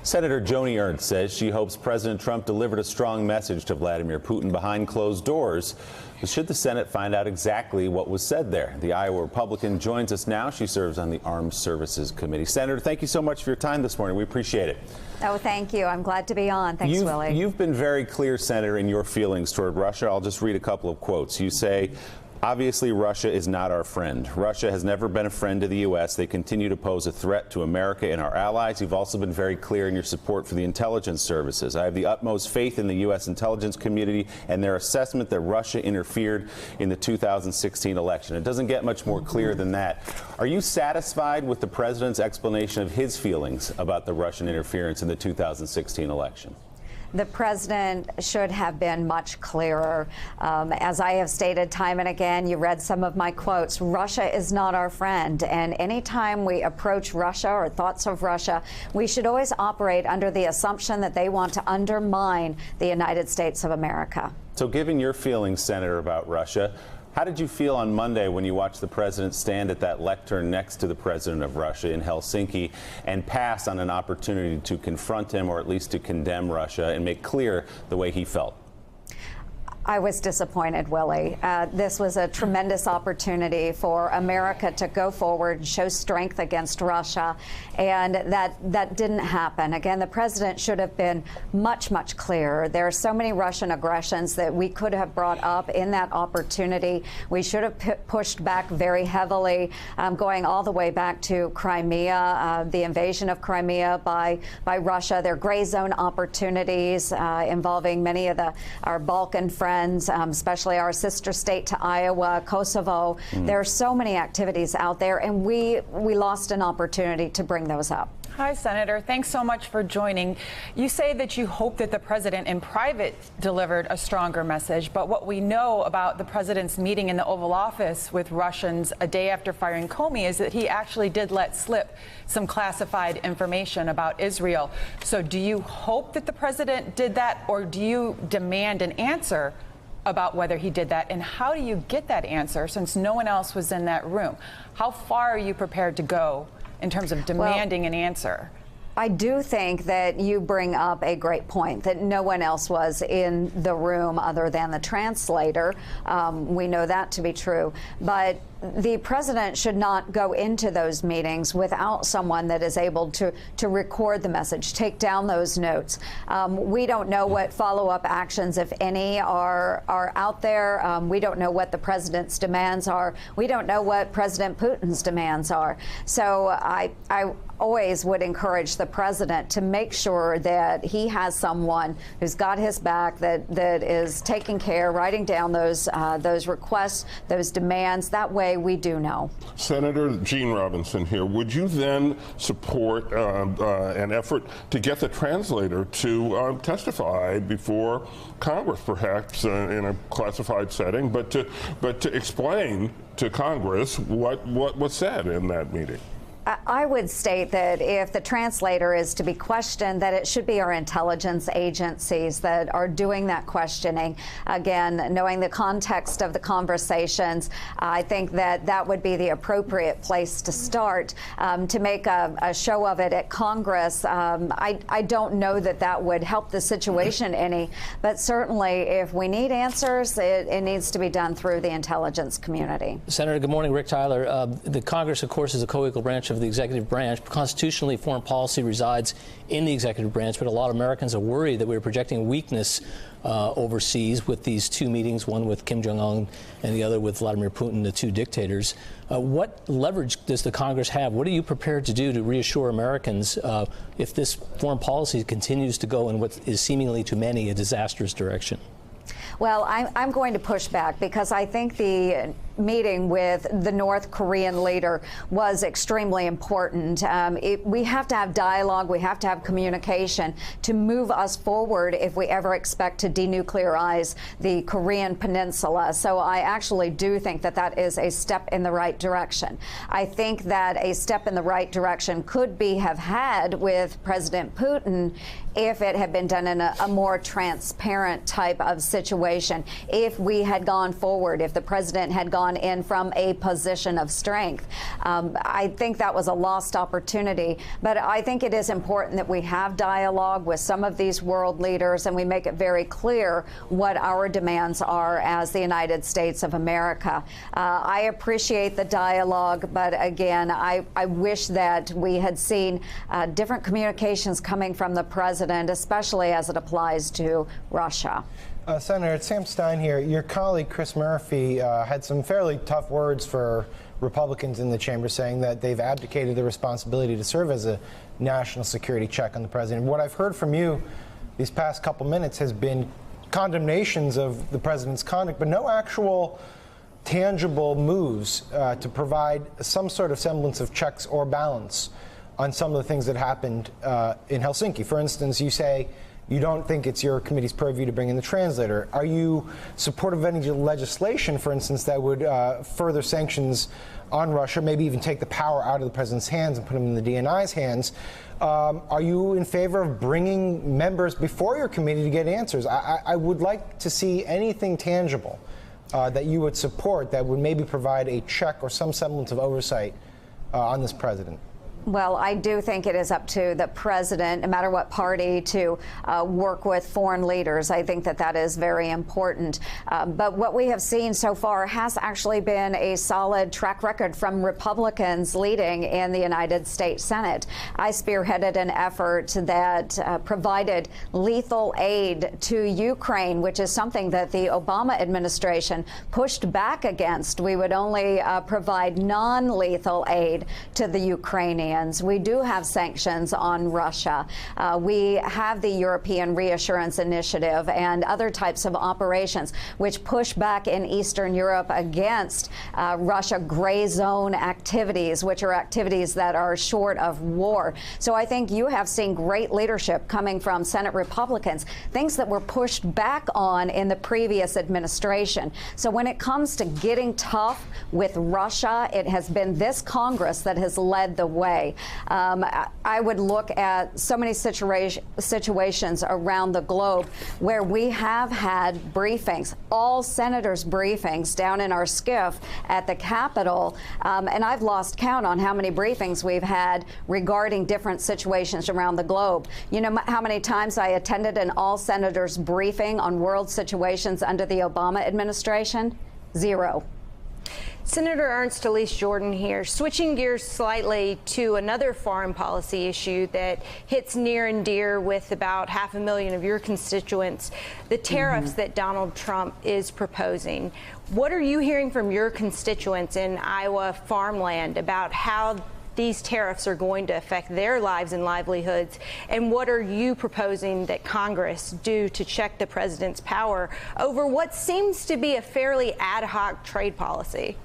Senator Joni Ernst says she hopes President Trump delivered a strong message to Vladimir Putin behind closed doors. But should the Senate find out exactly what was said there? The Iowa Republican joins us now. She serves on the Armed Services Committee. Senator, thank you so much for your time this morning. We appreciate it. Oh, thank you. I'm glad to be on. Thanks, Willie. You've been very clear, Senator, in your feelings toward Russia. I'll just read a couple of quotes. You say, obviously, Russia is not our friend. Russia has never been a friend to the U.S. They continue to pose a threat to America and our allies. You've also been very clear in your support for the intelligence services. I have the utmost faith in the U.S. intelligence community and their assessment that Russia interfered in the 2016 election. It doesn't get much more clear than that. Are you satisfied with the president's explanation of his feelings about the Russian interference in the 2016 election? The president should have been much clearer. As I have stated time and again, you read some of my quotes, Russia is not our friend. And anytime we approach Russia or thoughts of Russia, we should always operate under the assumption that they want to undermine the United States of America. So given your feelings, Senator, about Russia, how did you feel on Monday when you watched the president stand at that lectern next to the president of Russia in Helsinki and pass on an opportunity to confront him or at least to condemn Russia and make clear the way he felt? I was disappointed, Willie. This was a tremendous opportunity for America to go forward and show strength against Russia, and that didn't happen. Again, the president should have been much, much clearer. There are so many Russian aggressions that we could have brought up in that opportunity. We should have pushed back very heavily, going all the way back to Crimea, the invasion of Crimea by Russia. There are gray zone opportunities involving many of our Balkan friends, especially our sister state to Iowa, Kosovo. There are so many activities out there, and we lost an opportunity to bring those up. Hi, Senator. Thanks so much for joining. You say that you hope that the president in private delivered a stronger message, but what we know about the president's meeting in the Oval Office with Russians a day after firing Comey is that he actually did let slip some classified information about Israel. So do you hope that the president did that, or do you demand an answer about whether he did that? And how do you get that answer since no one else was in that room? How far are you prepared to go in terms of demanding an answer? I do think that you bring up a great point, that no one else was in the room other than the translator. We know that to be true. But the president should not go into those meetings without someone that is able to record the message, take down those notes. We don't know what follow-up actions, if any, are out there. We don't know what the president's demands are. We don't know what President Putin's demands are. So I always would encourage the president to make sure that he has someone who's got his back, that is taking care, writing down those requests, those demands. That way we do know. Senator Gene Robinson here. Would you then support an effort to get the translator to testify before Congress, perhaps in a classified setting, but to explain to Congress what was said in that meeting? I would state that if the translator is to be questioned, that it should be our intelligence agencies that are doing that questioning. Again, knowing the context of the conversations, I think that would be the appropriate place to start. To make a show of it at Congress, I don't know that would help the situation any, but certainly if we need answers, it needs to be done through the intelligence community. Senator, good morning. Rick Tyler. The Congress, of course, is a co-equal branch of the executive branch. Constitutionally, foreign policy resides in the executive branch, but a lot of Americans are worried that we're projecting weakness overseas with these two meetings, one with Kim Jong-un and the other with Vladimir Putin, the two dictators. What leverage does the Congress have? What are you prepared to do to reassure Americans if this foreign policy continues to go in what is seemingly to many a disastrous direction? Well, I'm going to push back because I think the meeting with the North Korean leader was extremely important. We have to have dialogue. We have to have communication to move us forward if we ever expect to denuclearize the Korean peninsula. So I actually do think that is a step in the right direction. I think that a step in the right direction could have had with President Putin if it had been done in a more transparent type of situation if we had gone forward, if the president had gone in from a position of strength. I think that was a lost opportunity, but I think it is important that we have dialogue with some of these world leaders and we make it very clear what our demands are as the United States of America. I appreciate the dialogue, but again, I wish that we had seen different communications coming from the president, especially as it applies to Russia. Senator, it's Sam Stein here. Your colleague, Chris Murphy, had some fairly tough words for Republicans in the chamber, saying that they've abdicated the responsibility to serve as a national security check on the president. What I've heard from you these past couple minutes has been condemnations of the president's conduct, but no actual tangible moves to provide some sort of semblance of checks or balance on some of the things that happened in Helsinki. For instance, you say you don't think it's your committee's purview to bring in the translator. Are you supportive of any legislation, for instance, that would further sanctions on Russia, maybe even take the power out of the president's hands and put them in the DNI's hands? Are you in favor of bringing members before your committee to get answers? I would like to see anything tangible that you would support that would maybe provide a check or some semblance of oversight on this president. Well, I do think it is up to the president, no matter what party, to work with foreign leaders. I think that that is very important. But what we have seen so far has actually been a solid track record from Republicans leading in the United States Senate. I spearheaded an effort that provided lethal aid to Ukraine, which is something that the Obama administration pushed back against. We would only provide non-lethal aid to the Ukrainians. We do have sanctions on Russia. We have the European Reassurance Initiative and other types of operations which push back in Eastern Europe against Russia gray zone activities, which are activities that are short of war. So I think you have seen great leadership coming from Senate Republicans, things that were pushed back on in the previous administration. So when it comes to getting tough with Russia, it has been this Congress that has led the way. I would look at so many situations around the globe where we have had briefings, all senators' briefings down in our SCIF at the Capitol, and I've lost count on how many briefings we've had regarding different situations around the globe. You know how many times I attended an all senators briefing on world situations under the Obama administration? Zero. Senator Ernst Elise Jordan here, switching gears slightly to another foreign policy issue that hits near and dear with about 500,000 of your constituents, the tariffs that Donald Trump is proposing. What are you hearing from your constituents in Iowa farmland about how these tariffs are going to affect their lives and livelihoods? And what are you proposing that Congress do to check the president's power over what seems to be a fairly ad hoc trade policy?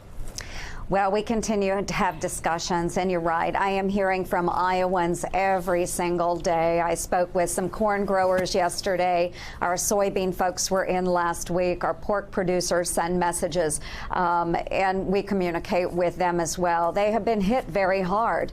Well, we continue to have discussions, and you're right. I am hearing from Iowans every single day. I spoke with some corn growers yesterday. Our soybean folks were in last week. Our pork producers send messages, and we communicate with them as well. They have been hit very hard.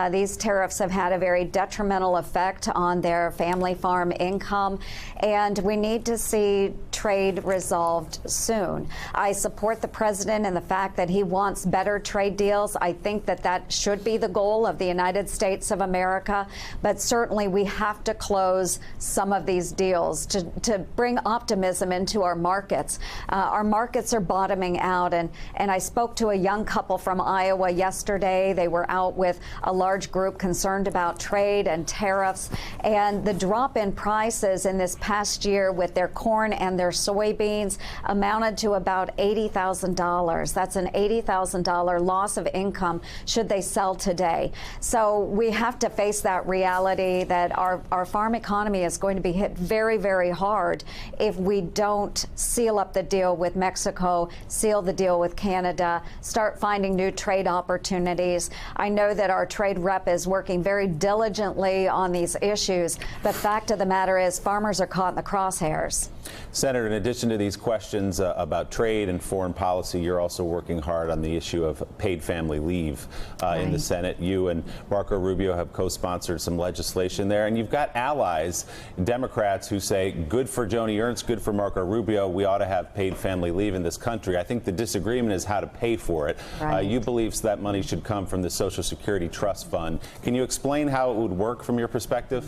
These tariffs have had a very detrimental effect on their family farm income, and we need to see trade resolved soon. I support the president in the fact that he wants better trade deals. I think that that should be the goal of the United States of America, but certainly we have to close some of these deals to bring optimism into our markets. Our markets are bottoming out, and I spoke to a young couple from Iowa yesterday. They were out with a large group concerned about trade and tariffs, and the drop in prices in this past year with their corn and their soybeans amounted to about $80,000. That's an $80,000 loss of income should they sell today. So we have to face that reality that our farm economy is going to be hit very, very hard if we don't seal up the deal with Mexico, seal the deal with Canada, start finding new trade opportunities. I know that our trade rep is working very diligently on these issues, but fact of the matter is farmers are caught in the crosshairs. Senator Senator, in addition to these questions about trade and foreign policy, you're also working hard on the issue of paid family leave in the Senate. You and Marco Rubio have co-sponsored some legislation there, and you've got allies, Democrats, who say, good for Joni Ernst, good for Marco Rubio, we ought to have paid family leave in this country. I think the disagreement is how to pay for it. You believe that money should come from the Social Security Trust Fund. Can you explain how it would work from your perspective?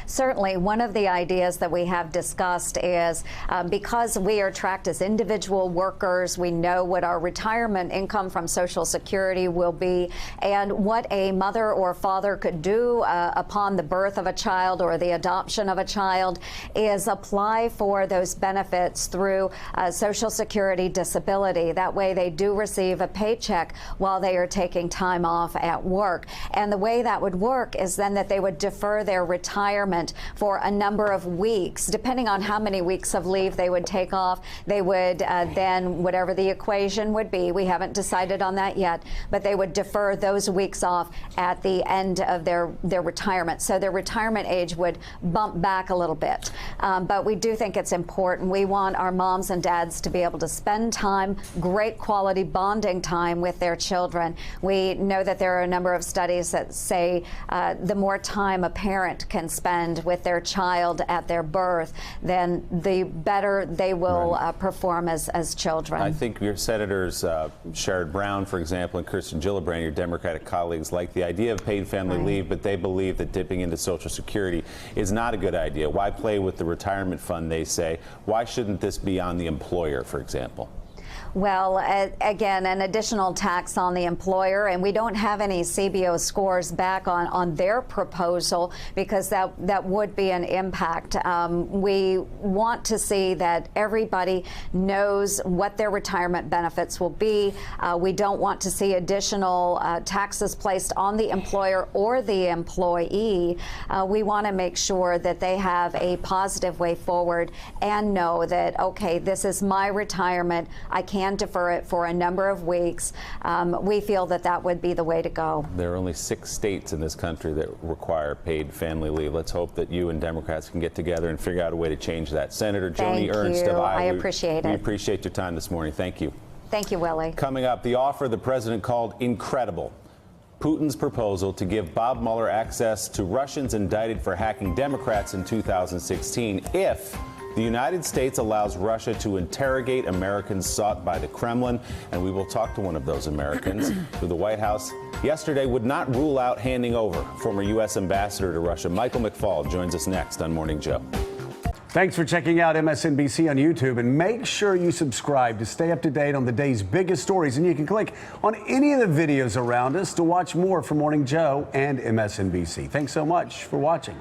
Certainly. One of the ideas that we have discussed is because we are tracked as individual workers, we know what our retirement income from Social Security will be and what a mother or father could do upon the birth of a child or the adoption of a child is apply for those benefits through Social Security disability. That way they do receive a paycheck while they are taking time off at work. And the way that would work is then that they would defer their retirement for a number of weeks. Depending on how many weeks of leave they would take off, they would then, whatever the equation would be, we haven't decided on that yet, but they would defer those weeks off at the end of their retirement. So their retirement age would bump back a little bit. But we do think it's important. We want our moms and dads to be able to spend time, great quality bonding time with their children. We know that there are a number of studies that say the more time a parent can spend with their child at their birth, then the better they will perform as children. I think your senators, Sherrod Brown, for example, and Kirsten Gillibrand, your Democratic colleagues, like the idea of paid family leave, but they believe that dipping into Social Security is not a good idea. Why play with the retirement fund, they say? Why shouldn't this be on the employer, for example? Well, again, an additional tax on the employer, and we don't have any CBO scores back on their proposal because that would be an impact. We want to see that everybody knows what their retirement benefits will be. We don't want to see additional taxes placed on the employer or the employee. We want to make sure that they have a positive way forward and know that, okay, this is my retirement. I can defer it for a number of weeks. We feel that that would be the way to go. There are only 6 states in this country that require paid family leave. Let's hope that you and Democrats can get together and figure out a way to change that. Senator Joni Ernst of Iowa. I appreciate it. We appreciate your time this morning. Thank you. Thank you, Willie. Coming up, the offer the president called incredible. Putin's proposal to give Bob Mueller access to Russians indicted for hacking Democrats in 2016 if the United States allows Russia to interrogate Americans sought by the Kremlin, and we will talk to one of those Americans who the White House yesterday would not rule out handing over. Former U.S. ambassador to Russia, Michael McFaul, joins us next on Morning Joe. Thanks for checking out MSNBC on YouTube, and make sure you subscribe to stay up to date on the day's biggest stories. And you can click on any of the videos around us to watch more from Morning Joe and MSNBC. Thanks so much for watching.